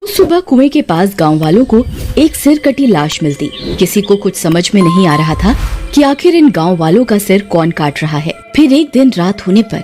सुबह कुएं के पास गांव वालों को एक सिर कटी लाश मिलती। किसी को कुछ समझ में नहीं आ रहा था कि आखिर इन गांव वालों का सिर कौन काट रहा है। फिर एक दिन रात होने पर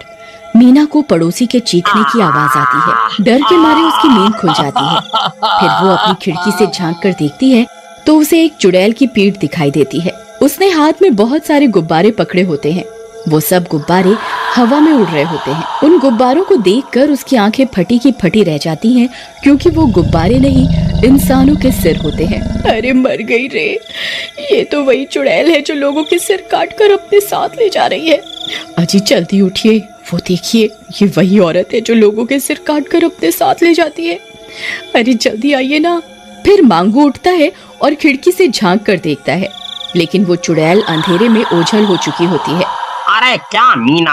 मीना को पड़ोसी के चीखने की आवाज आती है। डर के मारे उसकी नींद खुल जाती है। फिर वो अपनी खिड़की से झांक कर देखती है तो उसे एक चुड़ैल की पीठ दिखाई देती है। उसने हाथ में बहुत सारे गुब्बारे पकड़े होते हैं। वो सब गुब्बारे हवा में उड़ रहे होते हैं। उन गुब्बारों को देखकर उसकी आंखें फटी की फटी रह जाती हैं, क्योंकि वो गुब्बारे नहीं इंसानों के सिर होते हैं। अरे मर गई रे, ये तो वही चुड़ैल है जो लोगों के सिर काट कर अपने साथ ले जा रही है। अजी जल्दी उठिए, वो देखिए ये वही औरत है जो लोगों के सिर काट कर अपने साथ ले जाती है। अरे जल्दी आइए ना। फिर मांगू उठता है और खिड़की से झांक कर देखता है, लेकिन वो चुड़ैल अंधेरे में ओझल हो चुकी होती है। अरे क्या मीना,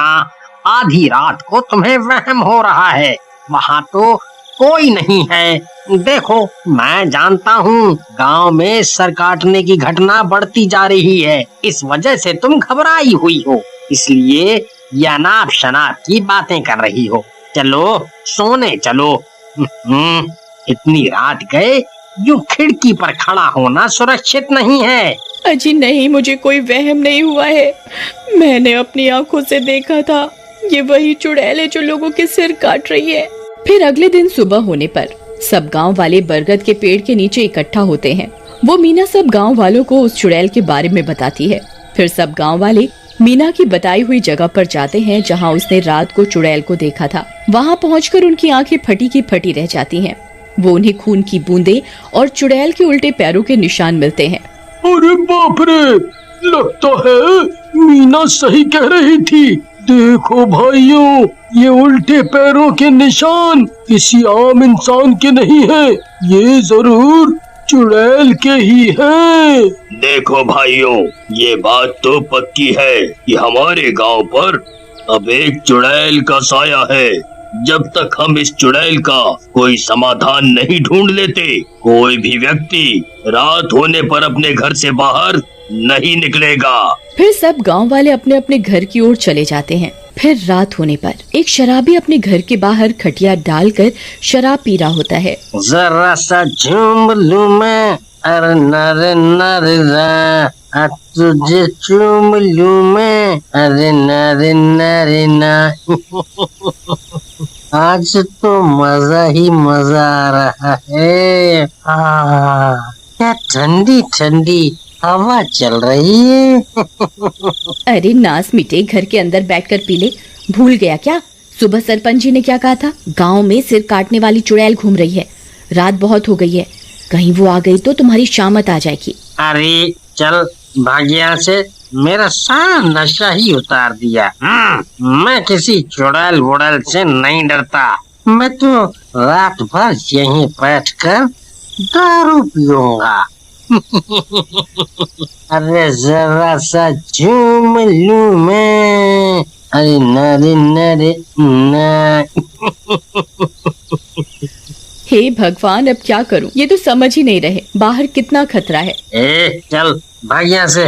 आधी रात को तुम्हें वहम हो रहा है? वहाँ तो कोई नहीं है। देखो, मैं जानता हूँ गांव में सर काटने की घटना बढ़ती जा रही है। इस वजह से तुम घबराई हुई हो, इसलिए ये अनाप शनाप की बातें कर रही हो। चलो सोने चलो। इतनी रात गए यूं खिड़की पर खड़ा होना सुरक्षित नहीं है। अजी नहीं, मुझे कोई वहम नहीं हुआ है। मैंने अपनी आंखों से देखा था, ये वही चुड़ैल है जो लोगों के सिर काट रही है। फिर अगले दिन सुबह होने पर सब गांव वाले बरगद के पेड़ के नीचे इकट्ठा होते हैं। वो मीना सब गांव वालों को उस चुड़ैल के बारे में बताती है। फिर सब गांव वाले मीना की बताई हुई जगह पर जाते हैं जहाँ उसने रात को चुड़ैल को देखा था। वहाँ पहुँचकर उनकी आंखें फटी की फटी रह जाती हैं। वो उन्हें खून की बूंदें और चुड़ैल के उल्टे पैरों के निशान मिलते हैं। अरे बाप रे, लगता है मीना सही कह रही थी। देखो भाइयों, ये उल्टे पैरों के निशान किसी आम इंसान के नहीं है, ये जरूर चुड़ैल के ही हैं। देखो भाइयों, ये बात तो पक्की है कि हमारे गांव पर अब एक चुड़ैल का साया है। जब तक हम इस चुड़ैल का कोई समाधान नहीं ढूंढ लेते, कोई भी व्यक्ति रात होने पर अपने घर से बाहर नहीं निकलेगा। फिर सब गांव वाले अपने अपने घर की ओर चले जाते हैं। फिर रात होने पर एक शराबी अपने घर के बाहर खटिया डालकर शराब पी रहा होता है। जरा सा झूम लूं मैं, अरे नरे नरे ना, तुझे चूम लूं मैं, अरे नरे नरे ना। आज तो मजा ही मजा आ रहा है। क्या ठंडी ठंडी हवा चल रही है। अरे नास मिटे, घर के अंदर बैठकर पी ले। भूल गया क्या सुबह सरपंच जी ने क्या कहा था? गांव में सिर काटने वाली चुड़ैल घूम रही है। रात बहुत हो गई है, कहीं वो आ गई तो तुम्हारी शामत आ जाएगी। अरे चल भाग यहाँ से, मेरा सारा नशा ही उतार दिया। मैं किसी चुड़ैल वुड़ैल से नहीं डरता। मैं तो रात भर यहीं बैठकर दारू पीऊंगा। अरे जरा सा झूम लूं मैं, अरे नरे नरे ना। हे भगवान, अब क्या करूं? ये तो समझ ही नहीं रहे बाहर कितना खतरा है। चल भाग यहाँ से।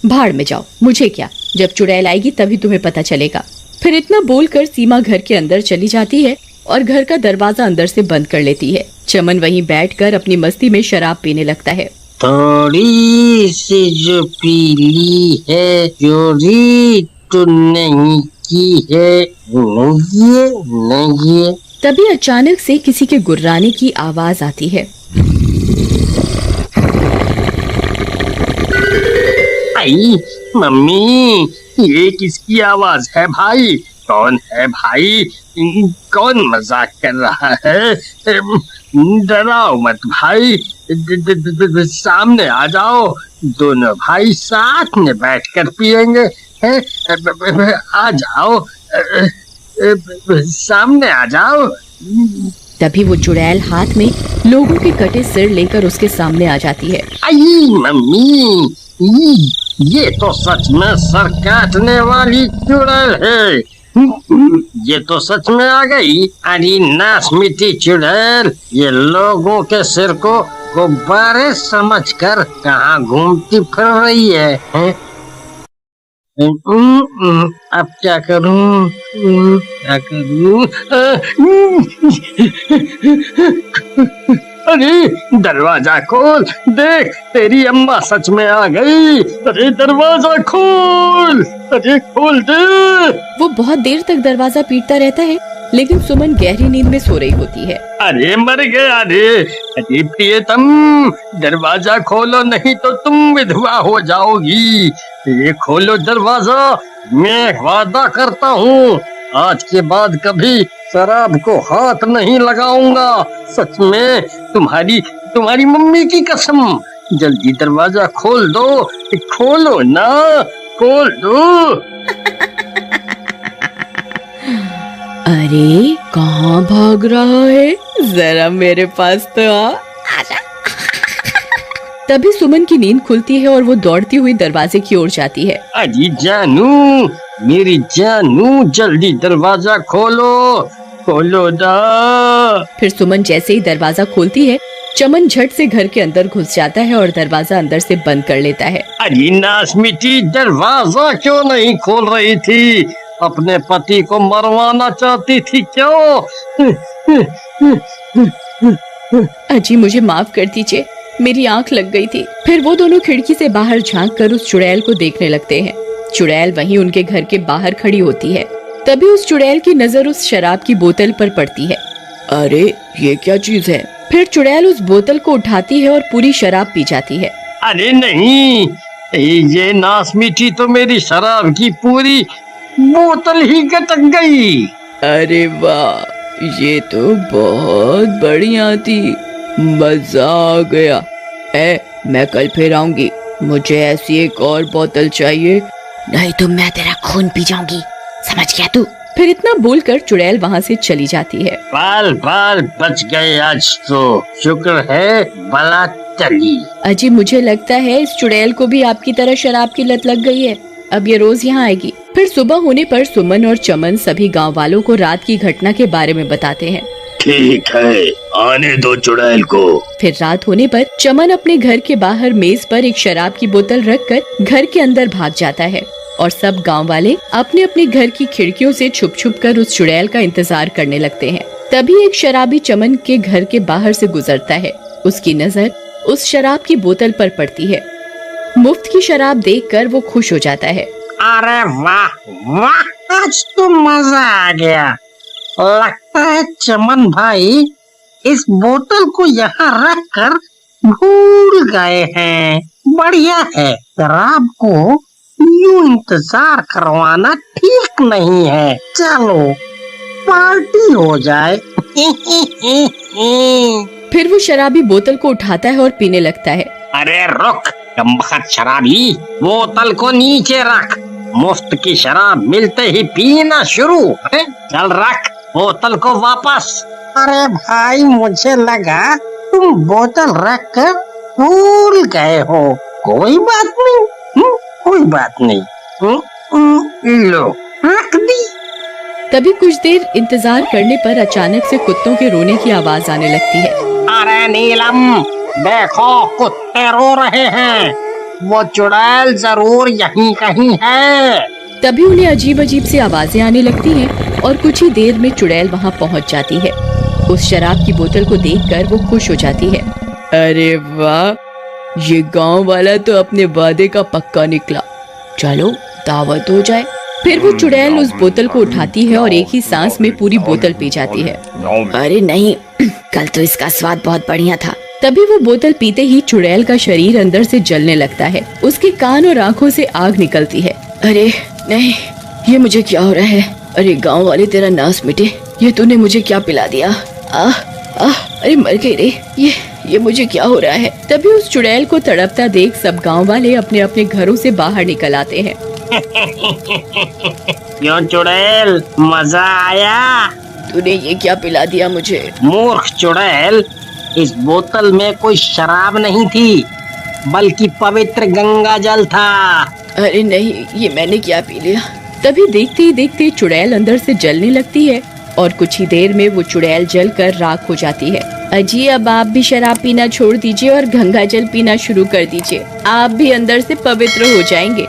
भाड़ में जाओ, मुझे क्या, जब चुड़ैल आएगी तभी तुम्हें पता चलेगा। फिर इतना बोलकर सीमा घर के अंदर चली जाती है और घर का दरवाजा अंदर से बंद कर लेती है। चमन वहीं बैठकर अपनी मस्ती में शराब पीने लगता है। थोड़ी सी जो पीली है, चोरी तो नहीं की है, नहीं। तभी अचानक से किसी के गुर्राने की आवाज आती है। आई मम्मी, ये किसकी आवाज है भाई? कौन है भाई? कौन मजाक कर रहा है? डराओ मत भाई, सामने आ जाओ। दोनों भाई साथ में बैठकर पिएंगे। आ जाओ, सामने आ जाओ। तभी वो चुड़ैल हाथ में लोगों के कटे सिर लेकर उसके सामने आ जाती है। आई मम्मी, ये तो सच में सर काटने वाली चुड़ैल है। ये तो सच में आ गई। अरे नास मिट्टी चुड़ैल, ये लोगों के सिर को गुब्बारे समझकर कहाँ घूमती फिर रही है? अब क्या करूं? क्या करूं? अरे दरवाजा खोल, देख तेरी अम्मा सच में आ गई। अरे दरवाजा खोल, अरे खोल दे। वो बहुत देर तक दरवाजा पीटता रहता है, लेकिन सुमन गहरी नींद में सो रही होती है। अरे मर गया रे। अरे प्रियतम, दरवाजा खोलो नहीं तो तुम विधवा हो जाओगी। ये खोलो दरवाजा, मैं वादा करता हूँ आज के बाद कभी शराब को हाथ नहीं लगाऊंगा। सच में, तुम्हारी मम्मी की कसम। जल्दी दरवाजा खोल दो, खोलो ना, खोल दो। अरे कहाँ भाग रहा है, जरा मेरे पास तो आजा। तभी सुमन की नींद खुलती है और वो दौड़ती हुई दरवाजे की ओर जाती है। अजी जानू, मेरी जानू, जल्दी दरवाजा खोलो, खोलो दा। फिर सुमन जैसे ही दरवाजा खोलती है, चमन झट से घर के अंदर घुस जाता है और दरवाजा अंदर से बंद कर लेता है। अजी नासमिटी, दरवाजा क्यों नहीं खोल रही थी? अपने पति को मरवाना चाहती थी क्यों? अजी मुझे माफ कर दीजिए, मेरी आंख लग गई थी। फिर वो दोनों खिड़की से बाहर झांक कर उस चुड़ैल को देखने लगते हैं। चुड़ैल वहीं उनके घर के बाहर खड़ी होती है। तभी उस चुड़ैल की नजर उस शराब की बोतल पर पड़ती है। अरे ये क्या चीज है? फिर चुड़ैल उस बोतल को उठाती है और पूरी शराब पी जाती है। अरे नहीं, ये नासमिटी तो मेरी शराब की पूरी बोतल ही गटक गई। अरे वाह, ये तो बहुत बढ़िया थी, मजा आ गया। मैं कल फिर आऊंगी, मुझे ऐसी एक और बोतल चाहिए, नहीं तो मैं तेरा खून पी जाऊंगी, समझ गया तू? फिर इतना बोलकर चुड़ैल वहाँ से चली जाती है। बाल बच गए आज तो, शुक्र है बला टली। अजी मुझे लगता है इस चुड़ैल को भी आपकी तरह शराब की लत लग गई है, अब ये रोज यहाँ आएगी। फिर सुबह होने पर सुमन और चमन सभी गांव वालों को रात की घटना के बारे में बताते हैं। ठीक है, आने दो चुड़ैल को। फिर रात होने पर चमन अपने घर के बाहर मेज पर एक शराब की बोतल रखकर घर के अंदर भाग जाता है और सब गांव वाले अपने अपने घर की खिड़कियों से छुप छुप कर उस चुड़ैल का इंतजार करने लगते हैं। तभी एक शराबी चमन के घर के बाहर से गुजरता है। उसकी नजर उस शराब की बोतल पर पड़ती है। मुफ्त की शराब देखकर वो खुश हो जाता है। अरे वाह वाह, आज तो मजा आ गया। लगता है चमन भाई इस बोतल को यहाँ रख कर भूल गए हैं। बढ़िया है, शराब को यूं इंतजार करवाना ठीक नहीं है। चलो पार्टी हो जाए। फिर वो शराबी बोतल को उठाता है और पीने लगता है। अरे रुक कमबख्त शराबी, बोतल को नीचे रख। मुफ्त की शराब मिलते ही पीना शुरू है? चल रख बोतल को वापस। अरे भाई, मुझे लगा तुम बोतल रख कर भूल गए हो। कोई बात नहीं, कोई बात नहीं। लो रख दी। तभी कुछ देर इंतजार करने पर अचानक से कुत्तों के रोने की आवाज आने लगती है। अरे नीलम, देखो कुत्ते रो रहे हैं, वो चुड़ैल जरूर यहीं कहीं है। तभी उन्हें अजीब अजीब सी आवाजें आने लगती हैं और कुछ ही देर में चुड़ैल वहाँ पहुँच जाती है। उस शराब की बोतल को देखकर वो खुश हो जाती है। अरे वाह, ये गांव वाला तो अपने वादे का पक्का निकला, चलो दावत हो जाए। फिर वो चुड़ैल उस बोतल को उठाती है और एक ही सांस में पूरी बोतल पी जाती है। अरे नहीं, कल तो इसका स्वाद बहुत बढ़िया था। तभी वो बोतल पीते ही चुड़ैल का शरीर अंदर से जलने लगता है। उसके कान और आंखों से आग निकलती है। अरे नहीं, ये मुझे क्या हो रहा है? अरे गांव वाले तेरा नाश मिटे, ये तूने मुझे क्या पिला दिया? अरे मर गई रे, ये मुझे क्या हो रहा है? तभी उस चुड़ैल को तड़पता देख सब गांव वाले अपने अपने घरों से बाहर निकल आते हैं। क्यों चुड़ैल, मजा आया? तूने ये क्या पिला दिया मुझे? मूर्ख चुड़ैल, इस बोतल में कोई शराब नहीं थी, बल्कि पवित्र गंगा जल था। अरे नहीं, ये मैंने क्या पी लिया? तभी देखते ही देखते चुड़ैल अंदर से जलने लगती है और कुछ ही देर में वो चुड़ैल जलकर राख हो जाती है। अजी अब आप भी शराब पीना छोड़ दीजिए और गंगा जल पीना शुरू कर दीजिए, आप भी अंदर से पवित्र हो जाएंगे।